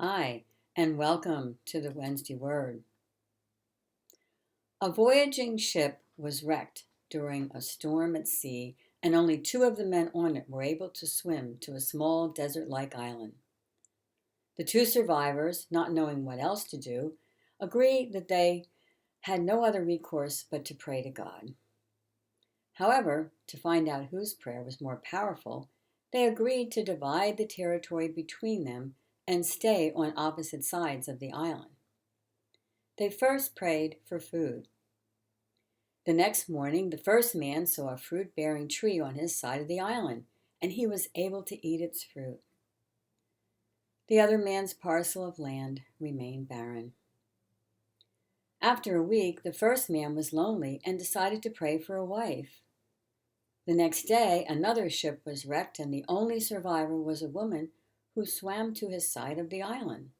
Hi, and welcome to the Wednesday Word. A voyaging ship was wrecked during a storm at sea, and only two of the men on it were able to swim to a small desert like island. The two survivors, not knowing what else to do, agreed that they had no other recourse but to pray to God. However, to find out whose prayer was more powerful, they agreed to divide the territory between them and stay on opposite sides of the island. They first prayed for food. The next morning, the first man saw a fruit bearing tree on his side of the island, and he was able to eat its fruit. The other man's parcel of land remained barren. After a week, the first man was lonely and decided to pray for a wife. The next day, another ship was wrecked, and the only survivor was a woman who swam to his side of the island.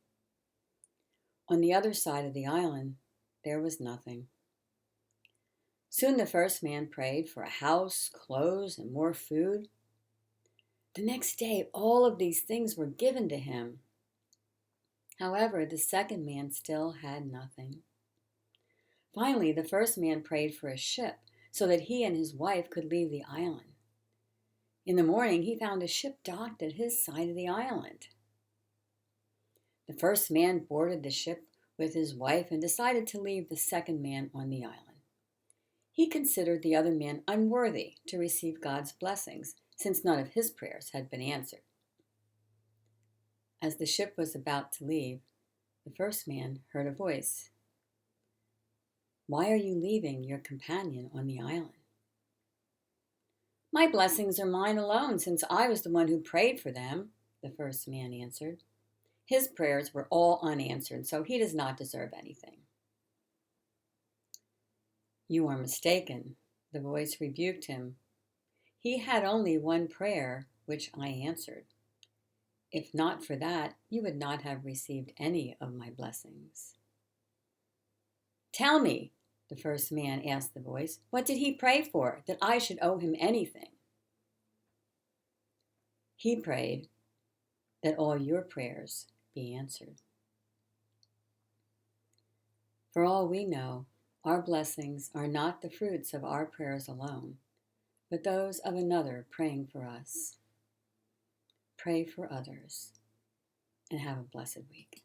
On the other side of the island, there was nothing. Soon the first man prayed for a house, clothes, and more food. The next day, all of these things were given to him. However, the second man still had nothing. Finally, the first man prayed for a ship so that he and his wife could leave the island. In the morning, he found a ship docked at his side of the island. The first man boarded the ship with his wife and decided to leave the second man on the island. He considered the other man unworthy to receive God's blessings, since none of his prayers had been answered. As the ship was about to leave, the first man heard a voice. "Why are you leaving your companion on the island?" "My blessings are mine alone, since I was the one who prayed for them," the first man answered. "His prayers were all unanswered, so he does not deserve anything." "You are mistaken," the voice rebuked him. "He had only one prayer, which I answered. If not for that, you would not have received any of my blessings." "Tell me," the first man asked the voice, "what did he pray for, that I should owe him anything?" "He prayed that all your prayers be answered." For all we know, our blessings are not the fruits of our prayers alone, but those of another praying for us. Pray for others, and have a blessed week.